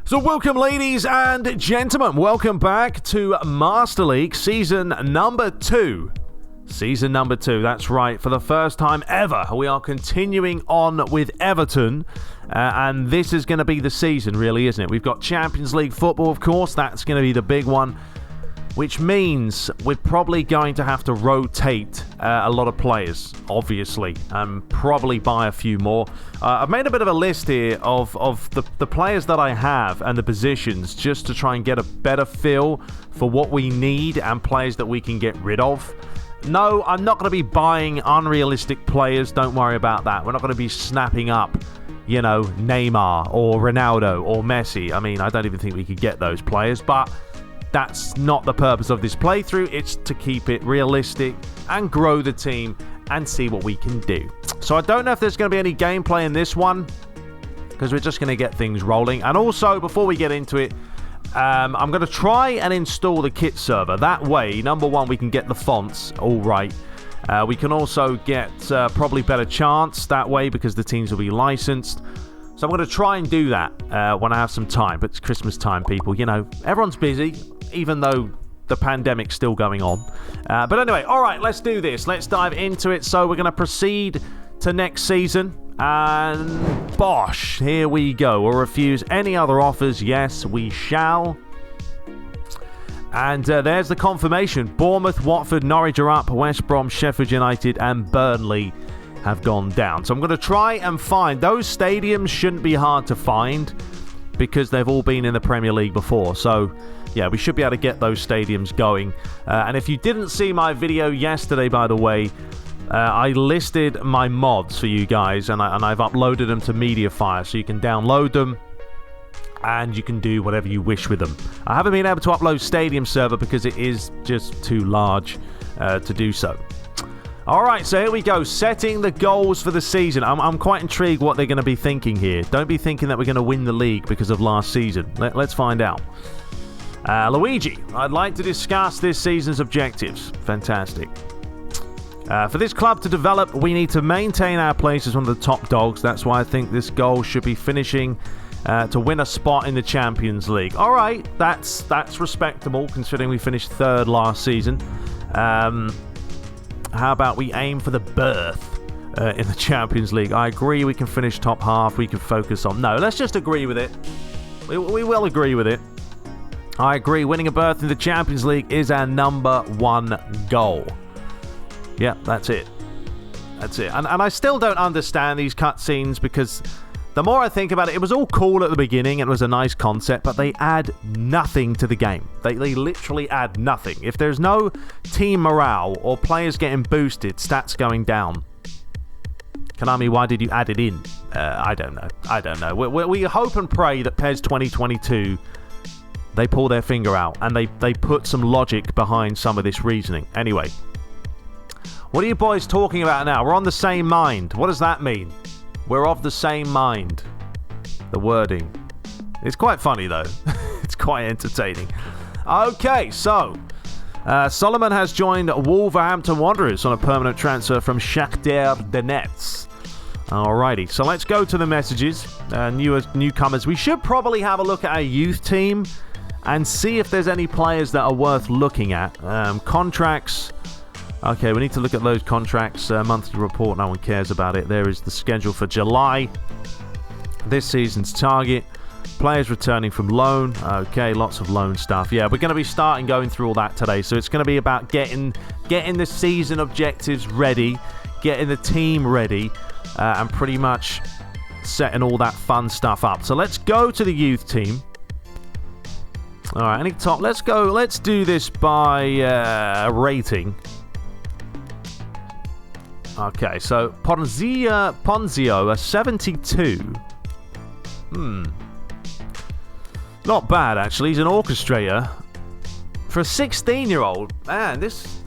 So welcome, ladies and gentlemen. Welcome back to Master League Season number 2. Season number 2, that's right. For the first time ever, we are continuing on with Everton. And this is going to be the season, really, isn't it? We've got Champions League football, of course. That's going to be the big one. Which means we're probably going to have to rotate a lot of players, obviously, and probably buy a few more. I've made a bit of a list here of the players that I have and the positions just to try and get a better feel for what we need and players that we can get rid of. No, I'm not going to be buying unrealistic players. Don't worry about that. We're not going to be snapping up, you know, Neymar or Ronaldo or Messi. I mean, I don't even think we could get those players, but that's not the purpose of this playthrough. It's to keep it realistic and grow the team and see what we can do. So I don't know if there's going to be any gameplay in this one because we're just going to get things rolling. And also, before we get into it, I'm going to try and install the kit server. That way, number one, we can get the fonts all right. We can also get probably better chance that way because the teams will be licensed. So I'm going to try and do that when I have some time. But it's Christmas time, people. You know, everyone's busy, even though the pandemic's still going on. But anyway, all right, let's do this. Let's dive into it. So we're going to proceed to next season. And bosh, here we go. We'll refuse any other offers. Yes, we shall. And there's the confirmation. Bournemouth, Watford, Norwich are up. West Brom, Sheffield United and Burnley have gone down. So I'm going to try and find those stadiums. Shouldn't be hard to find because they've all been in the Premier League before. So yeah, we should be able to get those stadiums going. And if you didn't see my video yesterday, by the way, I listed my mods for you guys and I've uploaded them to Mediafire, so you can download them and you can do whatever you wish with them. I haven't been able to upload Stadium Server because it is just too large to do so. All right, so here we go. Setting the goals for the season. I'm quite intrigued what they're going to be thinking here. Don't be thinking that we're going to win the league because of last season. Let's find out. Luigi, I'd like to discuss this season's objectives. Fantastic. For this club to develop, we need to maintain our place as one of the top dogs. That's why I think this goal should be finishing to win a spot in the Champions League. All right, that's respectable considering we finished 3rd last season. How about we aim for the berth in the Champions League? I agree we can finish top half. We can focus on... No, let's just agree with it. We will agree with it. I agree. Winning a berth in the Champions League is our number 1 goal. Yeah, that's it. That's it. And I still don't understand these cutscenes because the more I think about it, it was all cool at the beginning. It was a nice concept, but they add nothing to the game. They literally add nothing. If there's no team morale or players getting boosted, stats going down, Konami, why did you add it in? I don't know. I don't know. We hope and pray that PES 2022, they pull their finger out and they put some logic behind some of this reasoning. Anyway, what are you boys talking about now? We're on the same mind. What does that mean? We're of the same mind. The wording. It's quite funny, though. It's quite entertaining. Okay, so Solomon has joined Wolverhampton Wanderers on a permanent transfer from Shakhtar Donetsk. Alrighty, so let's go to the messages. Newcomers. We should probably have a look at our youth team and see if there's any players that are worth looking at. Contracts. Okay, we need to look at those contracts. Monthly report, no one cares about it. There is the schedule for July. This season's target. Players returning from loan. Okay, lots of loan stuff. Yeah, we're going to be starting going through all that today. So it's going to be about getting the season objectives ready, getting the team ready, and pretty much setting all that fun stuff up. So let's go to the youth team. All right, any top? Let's go. Let's do this by rating. Okay, so Ponzio, a 72. Not bad, actually. He's an orchestrator. For a 16-year-old, man, this...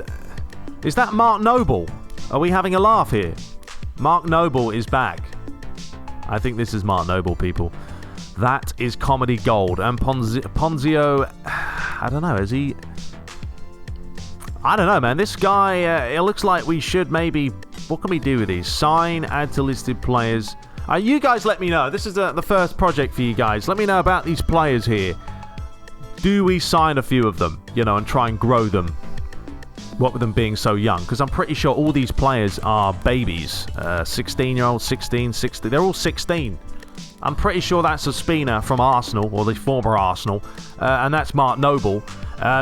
Is that Mark Noble? Are we having a laugh here? Mark Noble is back. I think this is Mark Noble, people. That is comedy gold. And Ponzio, I don't know, is he... I don't know, man. This guy, it looks like we should maybe... What can we do with these? Sign, add to listed players. You guys let me know. This is the first project for you guys. Let me know about these players here. Do we sign a few of them, and try and grow them? What with them being so young? Because I'm pretty sure all these players are babies. 16-year-olds, 16, 16. They're all 16. I'm pretty sure that's Ospina from Arsenal, or the former Arsenal. And that's Mark Noble.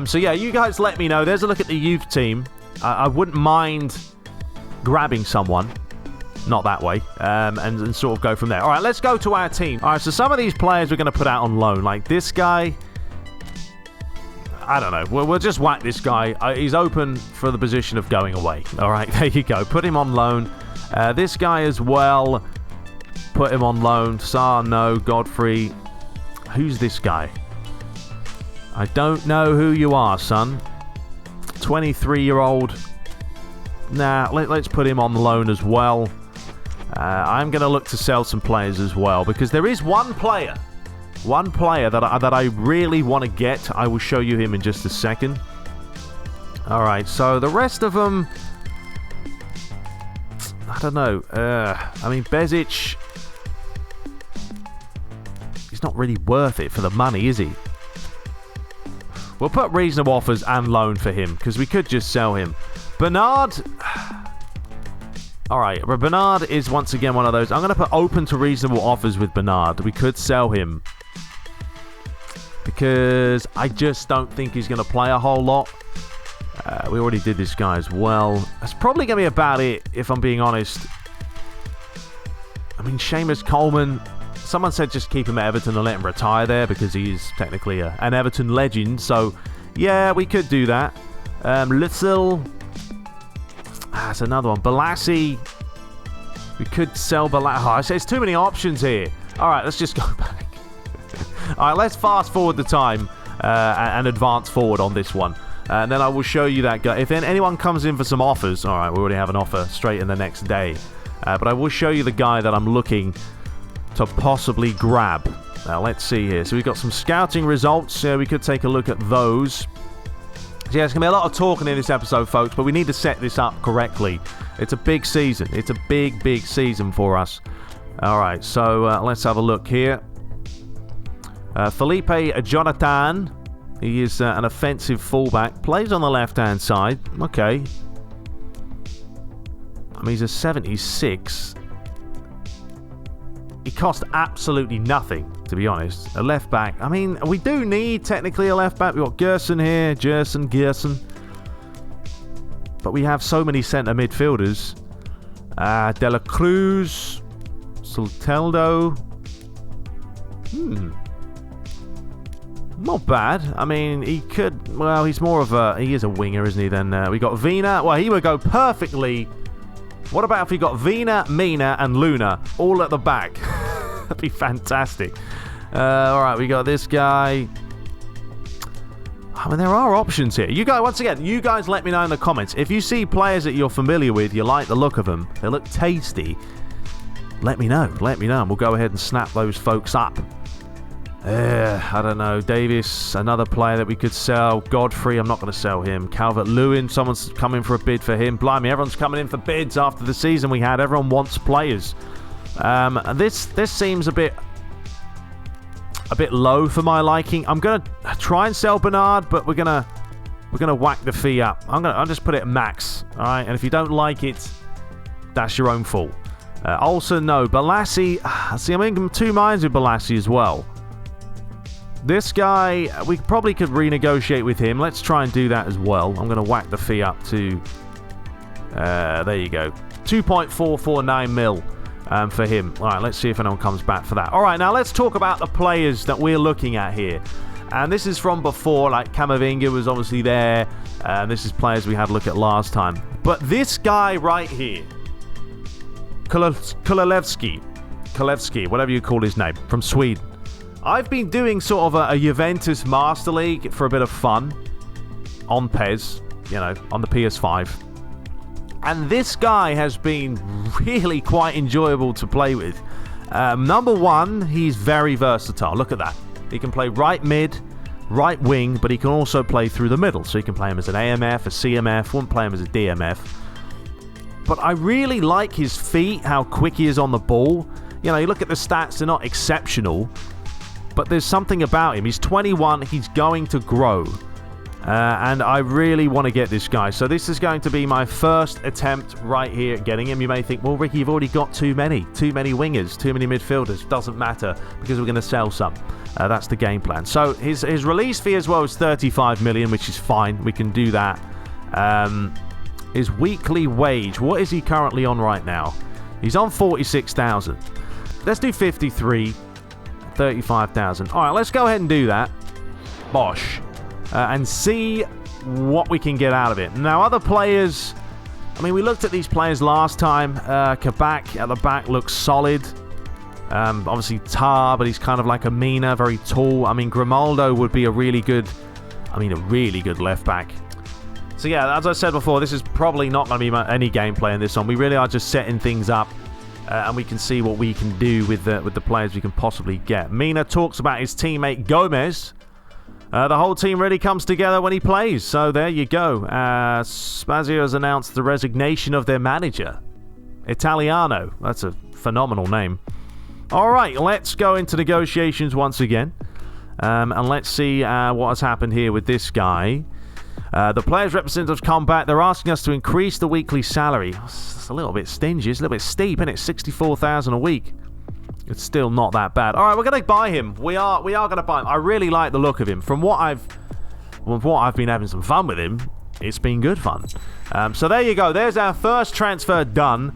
So yeah, you guys let me know. There's a look at the youth team. I wouldn't mind grabbing someone. Not that way. And sort of go from there. All right, let's go to our team. All right, so some of these players we're going to put out on loan. Like this guy... I don't know. We'll just whack this guy. He's open for the position of going away. All right, there you go. Put him on loan. This guy as well. Put him on loan. Saar, no. Godfrey. Who's this guy? I don't know who you are, son. 23-year-old. Nah, let's put him on loan as well. I'm going to look to sell some players as well, because there is one player that I really want to get. I will show you him in just a second. All right, so the rest of them, I don't know. I mean, Bezic, he's not really worth it for the money, is he? We'll put reasonable offers and loan for him, because we could just sell him. Bernard... Alright, Bernard is once again one of those. I'm going to put open to reasonable offers with Bernard. We could sell him, because I just don't think he's going to play a whole lot. We already did this guy as well. That's probably going to be about it, if I'm being honest. I mean, Seamus Coleman, someone said just keep him at Everton and let him retire there, because he's technically an Everton legend. So, yeah, we could do that. Little... that's another one. Balassi. We could sell Balassi. Oh, there's too many options here. All right, let's just go back. All right, let's fast forward the time and advance forward on this one. And then I will show you that guy. If anyone comes in for some offers, all right, we already have an offer straight in the next day. But I will show you the guy that I'm looking to possibly grab. Now, let's see here. So we've got some scouting results. We could take a look at those. So yeah, there's going to be a lot of talking in this episode, folks, but we need to set this up correctly. It's a big season. It's a big, big season for us. All right, so let's have a look here. Felipe Jonathan. He is an offensive fullback. Plays on the left-hand side. Okay. I mean, he's a 76. He cost absolutely nothing, to be honest. A left back. I mean, we do need technically a left back. We've got Gerson here. Gerson. But we have so many centre midfielders. De La Cruz. Sulteldo. Not bad. I mean, he could... Well, he's more of a... He is a winger, isn't he? Then we got Vina. Well, he would go perfectly... What about if we got Vina, Mina, and Luna all at the back? That'd be fantastic. All right, we got this guy. I mean, there are options here. You guys, once again, you guys let me know in the comments. If you see players that you're familiar with, you like the look of them, they look tasty, let me know. Let me know, and we'll go ahead and snap those folks up. I don't know. Davis, another player that we could sell. Godfrey, I'm not going to sell him. Calvert-Lewin, someone's coming for a bid for him. Blimey, everyone's coming in for bids after the season we had. Everyone wants players. This seems a bit low for my liking. I'm going to try and sell Bernard, but we're going to whack the fee up. I'll just put it at max. All right, and if you don't like it, that's your own fault. Olsen, no. Balassi, see, I'm in two minds with Balassi as well. This guy, we probably could renegotiate with him. Let's try and do that as well. I'm going to whack the fee up to... there you go. 2.449 mil for him. All right, let's see if anyone comes back for that. All right, now let's talk about the players that we're looking at here. And this is from before, like Camavinga was obviously there. This is players we had a look at last time. But this guy right here, Kulevski, whatever you call his name, from Sweden. I've been doing sort of a Juventus Master League for a bit of fun on PES, on the PS5. And this guy has been really quite enjoyable to play with. Number one, he's very versatile. Look at that. He can play right mid, right wing, but he can also play through the middle. So you can play him as an AMF, a CMF, wouldn't play him as a DMF. But I really like his feet, how quick he is on the ball. You know, you look at the stats, they're not exceptional, but there's something about him. He's 21, he's going to grow. And I really want to get this guy. So this is going to be my first attempt right here at getting him. You may think, well, Ricky, you've already got too many wingers, too many midfielders. Doesn't matter, because we're going to sell some. That's the game plan. So his release fee as well is 35 million, which is fine. We can do that. His weekly wage, what is he currently on right now? He's on 46,000. Let's do 53, 35,000. All right, let's go ahead and do that. Bosh. And see what we can get out of it. Now, other players, I mean, we looked at these players last time. Kabak at the back looks solid. Obviously, Tar, but he's kind of like a Mina, very tall. I mean, Grimaldo would be a really good left back. So, yeah, as I said before, this is probably not going to be any gameplay in this one. We really are just setting things up, and we can see what we can do with the players we can possibly get. Mina talks about his teammate Gomez. The whole team really comes together when he plays, so there you go. Spazio has announced the resignation of their manager. Italiano, that's a phenomenal name. Alright, let's go into negotiations once again. And let's see what has happened here with this guy. The players' representatives come back. They're asking us to increase the weekly salary. It's a little bit stingy, it's a little bit steep, isn't it? 64,000 a week. It's still not that bad. All right, we're going to buy him. We are going to buy him. I really like the look of him. From what I've been having some fun with him, it's been good fun. So there you go. There's our first transfer done.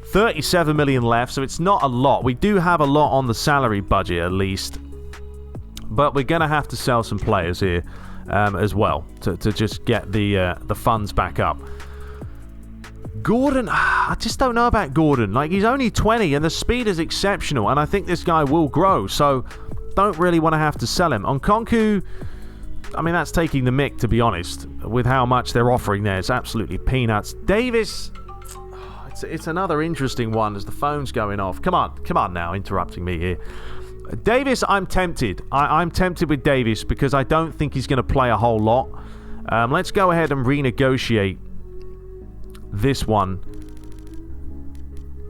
37 million left, so it's not a lot. We do have a lot on the salary budget at least, but we're going to have to sell some players here as well to just get the funds back up. Gordon, I just don't know about Gordon. Like, he's only 20 and the speed is exceptional, and I think this guy will grow, so don't really want to have to sell him. On Konku, I mean, that's taking the mick, to be honest, with how much they're offering there. It's absolutely peanuts. Davis, it's another interesting one as the phone's going off. Come on now, interrupting me here. Davis, I'm tempted. I'm tempted with Davis because I don't think he's going to play a whole lot. Let's go ahead and renegotiate this one.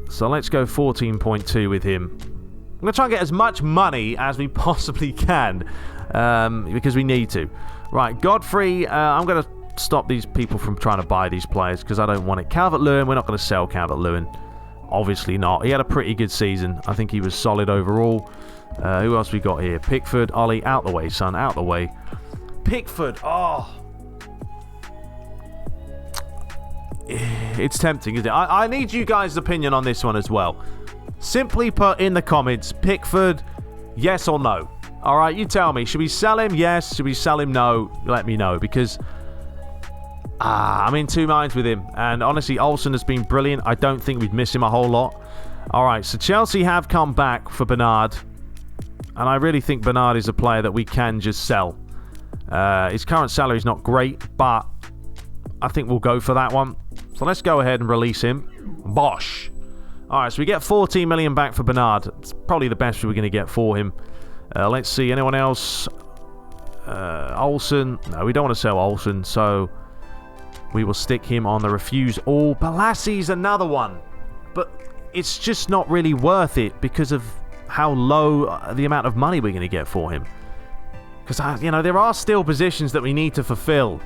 So let's go 14.2 with him. I'm going to try and get as much money as we possibly can because we need to. Right, Godfrey, I'm going to stop these people from trying to buy these players because I don't want it. Calvert-Lewin, we're not going to sell Calvert-Lewin. Obviously not. He had a pretty good season. I think he was solid overall. Who else we got here? Pickford, Ollie, out the way, son, out the way. Pickford, it's tempting, isn't it? I need you guys' opinion on this one as well. Simply put in the comments, Pickford, yes or no? Alright, you tell me. Should we sell him? Yes. Should we sell him? No. Let me know, because I'm in two minds with him. And honestly, Olsen has been brilliant. I don't think we'd miss him a whole lot. Alright, so Chelsea have come back for Bernard. And I really think Bernard is a player that we can just sell. His current salary is not great, but I think we'll go for that one. So let's go ahead and release him. Bosh. Alright, so we get 14 million back for Bernard. It's probably the best we're going to get for him. Let's see, anyone else? Olsen. No, we don't want to sell Olsen, so we will stick him on the refuse all. Balassi's another one. But it's just not really worth it because of how low the amount of money we're going to get for him. Because, there are still positions that we need to fulfill.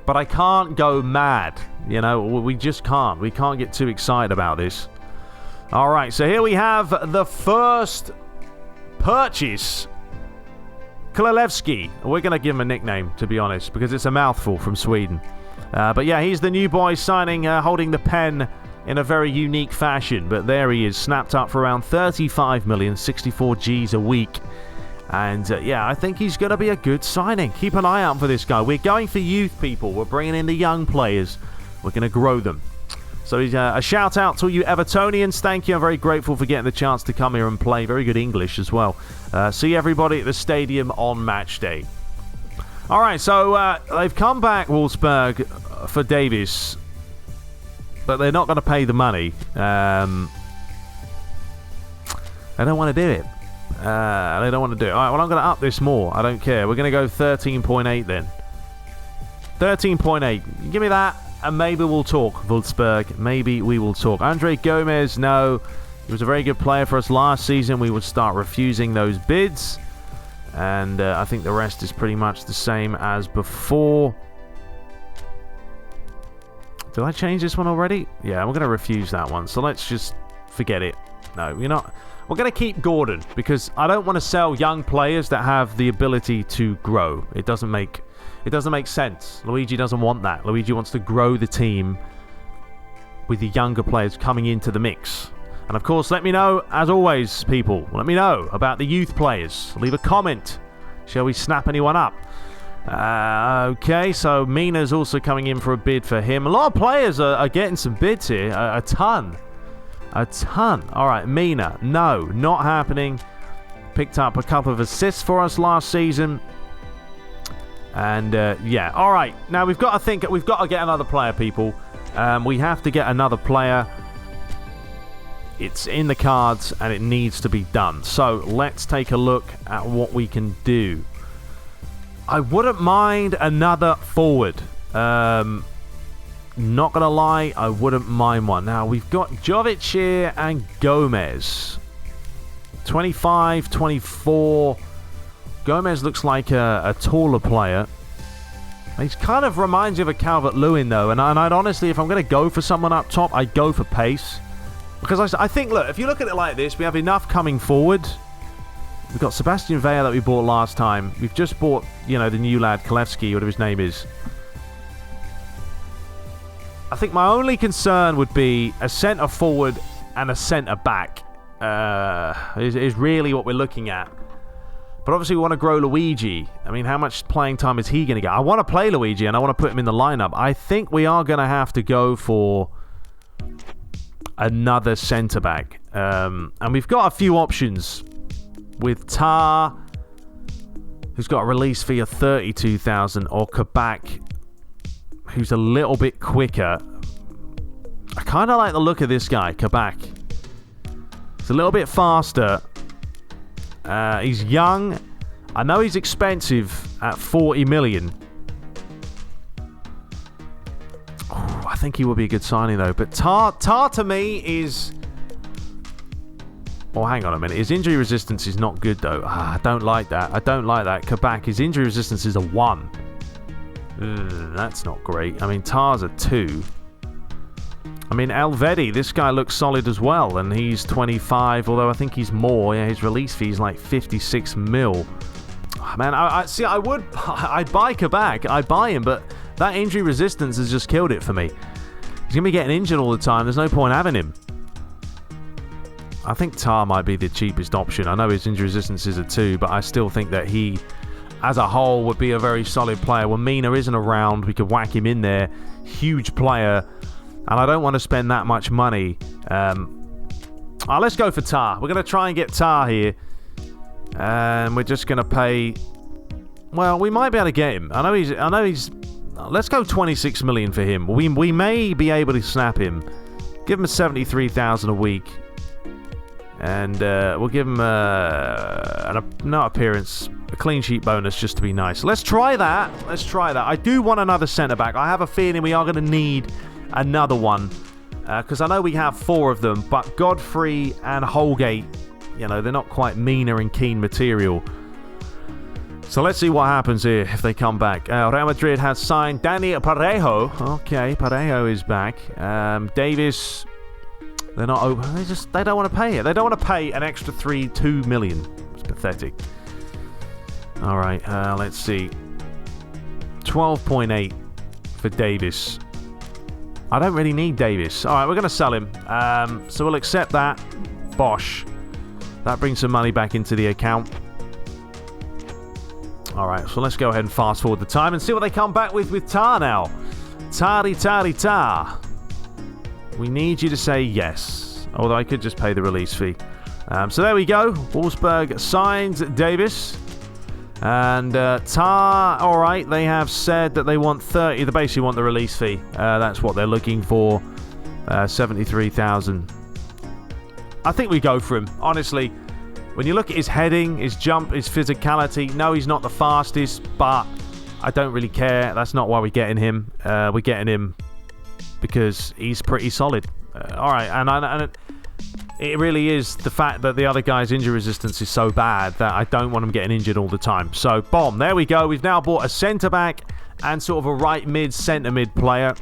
But I can't go mad. We just can't. We can't get too excited about this. Alright, so here we have the first purchase. Kalilevsky. We're going to give him a nickname, to be honest, because it's a mouthful from Sweden. But yeah, he's the new boy signing, holding the pen in a very unique fashion. But there he is, snapped up for around 35 million, 64 Gs a week. And yeah, I think he's going to be a good signing. Keep an eye out for this guy. We're going for youth, people. We're bringing in the young players. We're going to grow them. So a shout out to you Evertonians. Thank you. I'm very grateful for getting the chance to come here and play. Very good English as well. See everybody at the stadium on match day. All right, so they've come back, Wolfsburg, for Davis. But they're not going to pay the money. They don't want to do it. They don't want to do it. All right, well, I'm going to up this more. I don't care. We're going to go 13.8 then. 13.8. Give me that, and maybe we'll talk, Wolfsburg. Maybe we will talk. Andre Gomez, no. He was a very good player for us last season. We would start refusing those bids. And I think the rest is pretty much the same as before. Did I change this one already? Yeah, we're going to refuse that one. So let's just forget it. No, we're not. We're going to keep Gordon because I don't want to sell young players that have the ability to grow. It doesn't make sense. Luigi doesn't want that. Luigi wants to grow the team with the younger players coming into the mix. And of course, let me know, as always, people, let me know about the youth players. Leave a comment. Shall we snap anyone up? Okay, so Mina's also coming in for a bid for him. A lot of players are getting some bids here. A ton. All right, Mina. No, not happening. Picked up a couple of assists for us last season. And, yeah. All right, now we've got to get another player, people. We have to get another player. It's in the cards, and it needs to be done. So, let's take a look at what we can do. I wouldn't mind another forward. Not going to lie, I wouldn't mind one. Now, we've got Jovic here and Gomez. 25, 24. Gomez looks like a taller player. He kind of reminds you of a Calvert-Lewin, though. And I'd honestly, if I'm going to go for someone up top, I'd go for pace. Because I think, look, if you look at it like this, we have enough coming forward. We've got Sebastian Villa that we bought last time. We've just bought, you know, the new lad, Kalevsky, whatever his name is. I think my only concern would be a centre-forward and a centre-back. Is really what we're looking at. But obviously we want to grow Luigi. I mean, how much playing time is he going to get? I want to play Luigi and I want to put him in the lineup. I think we are going to have to go for another centre-back. And we've got a few options with Tar, who's got a release fee of 32,000, or Kabak, who's a little bit quicker. I kind of like the look of this guy, Kabak. He's a little bit faster. He's young. I know he's expensive at 40 million. Oh, I think he would be a good signing, though. But Tar to me is... Oh, hang on a minute. His injury resistance is not good, though. I don't like that. Kabak, his injury resistance is a 1. That's not great. I mean, Tar's a 2. I mean, Elvedi, this guy looks solid as well, and he's 25, although I think he's more. Yeah, his release fee is like 56 mil. Oh, man, I'd buy Kabak. I'd buy him, but that injury resistance has just killed it for me. He's going to be getting injured all the time. There's no point having him. I think Tar might be the cheapest option. I know his injury resistance is a 2, but I still think that he, as a whole, would be a very solid player. When Mina isn't around, we could whack him in there. Huge player. And I don't want to spend that much money. Let's go for Tar. We're going to try and get Tar here. And we're just going to pay... Well, we might be able to get him. I know he's... Let's go 26 million for him. We may be able to snap him. Give him 73,000 a week. And we'll give him a clean sheet bonus just to be nice. Let's try that. I do want another centre-back. I have a feeling we are going to need another one. Because I know we have 4 of them. But Godfrey and Holgate, you know, they're not quite Mina and Keane material. So let's see what happens here if they come back. Real Madrid has signed Dani Parejo. Okay, Parejo is back. Davis... They're not open. They don't want to pay it. They don't want to pay an extra 2 million. It's pathetic. All right, let's see. 12.8 for Davis. I don't really need Davis. All right, we're going to sell him. So we'll accept that. Bosh. That brings some money back into the account. All right, so let's go ahead and fast forward the time and see what they come back with Tar now. Tar. We need you to say yes. Although I could just pay the release fee. So there we go. Wolfsburg signs Davis. And Tar, alright, they have said that they want 30. They basically want the release fee. That's what they're looking for. 73,000. I think we go for him. Honestly, when you look at his heading, his jump, his physicality, no, he's not the fastest, but I don't really care. That's not why we're getting him. We're getting him because he's pretty solid. All right, and it really is the fact that the other guy's injury resistance is so bad that I don't want him getting injured all the time. So, bomb. There we go. We've now bought a centre-back and sort of a right mid, centre-mid player.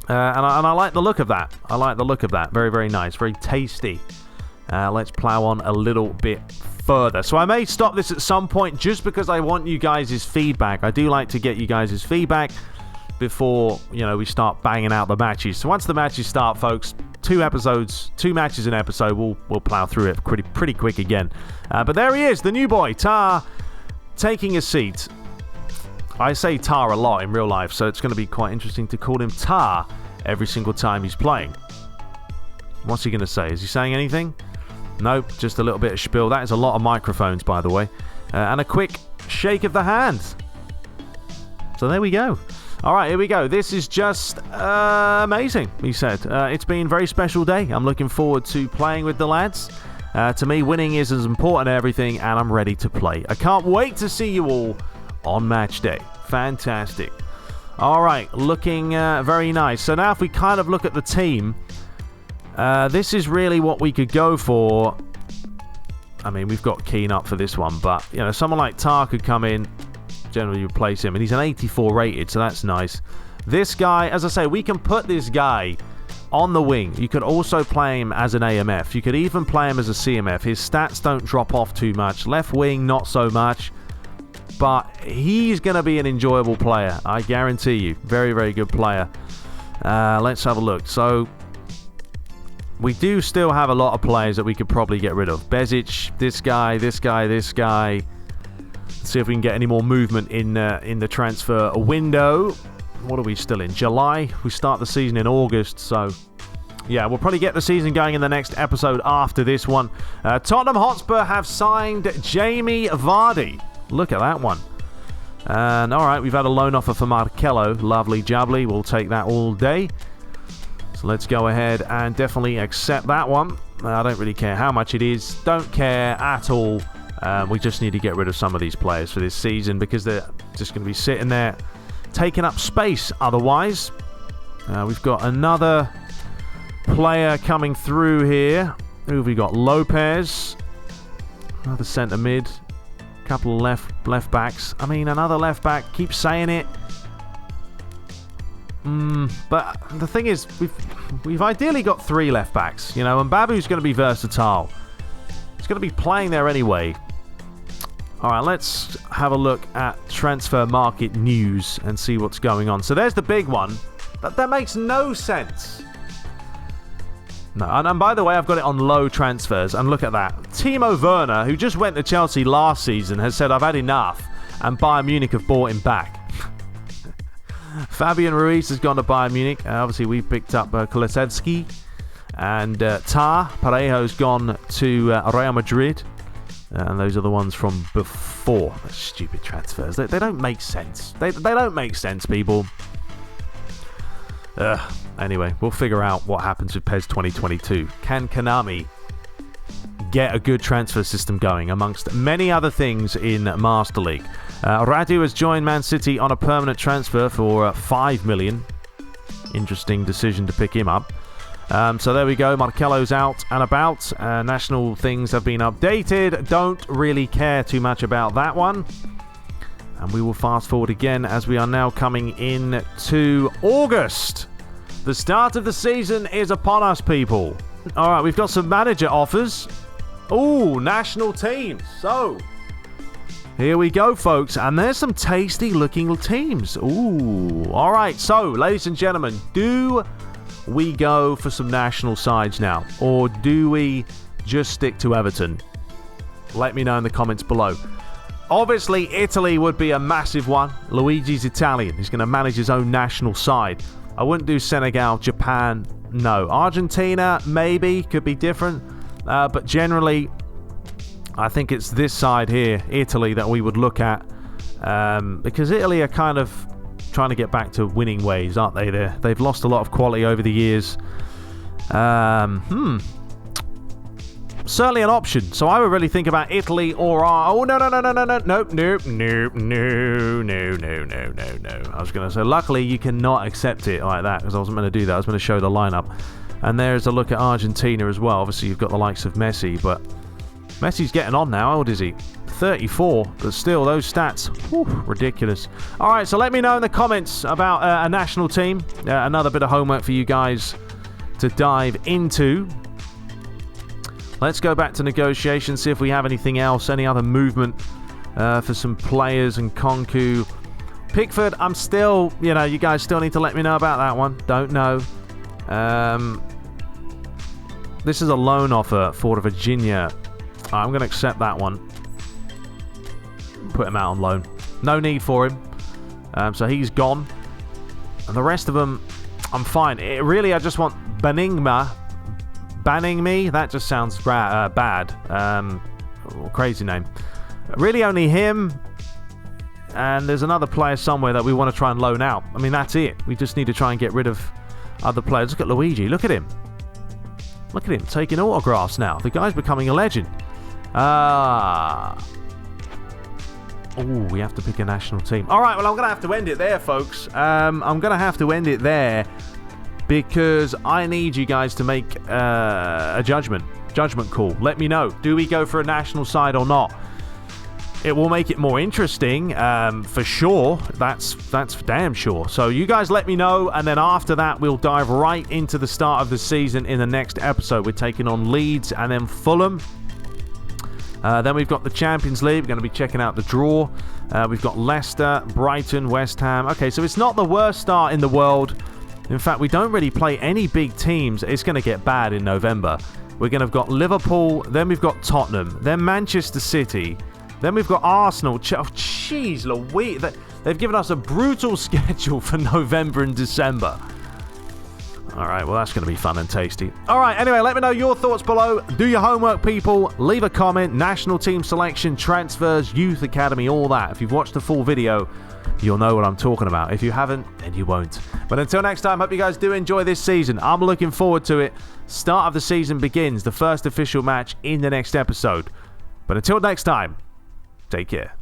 And I like the look of that. I like the look of that. Very, very nice. Very tasty. Let's plow on a little bit further. So I may stop this at some point just because I want you guys' feedback. I do like to get you guys' feedback before, we start banging out the matches. So once the matches start, folks, 2 matches an episode, we'll plow through it pretty quick again. But there he is, the new boy, Tar, taking a seat. I say Tar a lot in real life, so it's going to be quite interesting to call him Tar every single time he's playing. What's he going to say? Is he saying anything? Nope, just a little bit of spiel. That is a lot of microphones, by the way. And a quick shake of the hand. So there we go. All right, here we go. This is just amazing, he said. It's been a very special day. I'm looking forward to playing with the lads. To me, winning is as important as everything, and I'm ready to play. I can't wait to see you all on match day. Fantastic. All right, looking very nice. So now if we kind of look at the team, this is really what we could go for. I mean, we've got Keane up for this one, but, someone like Tar could come in, generally replace him, and he's an 84 rated, so that's nice. This guy, as I say, we can put this guy on the wing. You could also play him as an AMF. You could even play him as a CMF. His stats don't drop off too much. Left wing, not so much. But he's going to be an enjoyable player, I guarantee you. Very, very good player. Let's have a look. So, we do still have a lot of players that we could probably get rid of. Bezic, this guy, this guy, this guy. Let's see if we can get any more movement in the transfer window. What are we still in? July? We start the season in August, so... yeah, we'll probably get the season going in the next episode after this one. Tottenham Hotspur have signed Jamie Vardy. Look at that one. And alright, we've had a loan offer for Marcelo. Lovely jubbly. We'll take that all day. So let's go ahead and definitely accept that one. I don't really care how much it is. Don't care at all. We just need to get rid of some of these players for this season because they're just going to be sitting there taking up space otherwise. We've got another player coming through here. Who have we got? Lopez. Another centre mid. Couple of left backs. I mean, another left back. Keep saying it. But the thing is, we've ideally got 3 left backs, and Babu's going to be versatile. He's going to be playing there anyway. All right, let's have a look at transfer market news and see what's going on. So there's the big one. That makes no sense. No, and by the way, I've got it on low transfers, and look at that. Timo Werner, who just went to Chelsea last season, has said, I've had enough, and Bayern Munich have bought him back. Fabian Ruiz has gone to Bayern Munich. Obviously, we picked up Kulusevski, and Tar Parejo's gone to Real Madrid, and those are the ones from before. Stupid transfers. They don't make sense. They don't make sense, people. Anyway, we'll figure out what happens with PES 2022. Can Konami get a good transfer system going amongst many other things in Master League? Radu has joined Man City on a permanent transfer for 5 million. Interesting decision to pick him up. So there we go. Marcelo's out and about. National things have been updated. Don't really care too much about that one. And we will fast forward again as we are now coming in to August. The start of the season is upon us, people. All right, we've got some manager offers. Ooh, national teams. So, here we go, folks. And there's some tasty looking teams. Ooh. All right, so, ladies and gentlemen, do we go for some national sides now? Or do we just stick to Everton? Let me know in the comments below. Obviously, Italy would be a massive one. Luigi's Italian. He's going to manage his own national side. I wouldn't do Senegal, Japan, no. Argentina, maybe, could be different. But generally, I think it's this side here, Italy, that we would look at. Because Italy are kind of trying to get back to winning ways, aren't they? They've lost a lot of quality over the years. Certainly an option. So I would really think about Italy or... Oh, no. I was going to say, luckily you cannot accept it like that because I wasn't going to do that. I was going to show the lineup. And there's a look at Argentina as well. Obviously, you've got the likes of Messi, but Messi's getting on now. How old is he? 34, but still, those stats, whew, ridiculous. All right, so let me know in the comments about a national team. Another bit of homework for you guys to dive into. Let's go back to negotiations, see if we have anything else, any other movement for some players and Konku. Pickford, I'm still, you guys still need to let me know about that one. Don't know. This is a loan offer for Virginia. I'm going to accept that one. Put him out on loan. No need for him. So he's gone. And the rest of them, I'm fine. I just want Banning me. That just sounds bad. Crazy name. Really only him. And there's another player somewhere that we want to try and loan out. I mean, that's it. We just need to try and get rid of other players. Look at Luigi. Look at him. Look at him taking autographs now. The guy's becoming a legend. Oh, we have to pick a national team. All right, well, I'm going to have to end it there, folks. I'm going to have to end it there because I need you guys to make a judgment call. Let me know. Do we go for a national side or not? It will make it more interesting, for sure. That's damn sure. So you guys let me know, and then after that, we'll dive right into the start of the season in the next episode. We're taking on Leeds and then Fulham. Then we've got the Champions League. We're going to be checking out the draw. We've got Leicester, Brighton, West Ham. Okay, so it's not the worst start in the world. In fact, we don't really play any big teams. It's going to get bad in November. We're going to have got Liverpool. Then we've got Tottenham. Then Manchester City. Then we've got Arsenal. Oh, jeez Louise. They've given us a brutal schedule for November and December. All right, well, that's going to be fun and tasty. All right, anyway, let me know your thoughts below. Do your homework, people. Leave a comment. National team selection, transfers, youth academy, all that. If you've watched the full video, you'll know what I'm talking about. If you haven't, then you won't. But until next time, hope you guys do enjoy this season. I'm looking forward to it. Start of the season begins. The first official match in the next episode. But until next time, take care.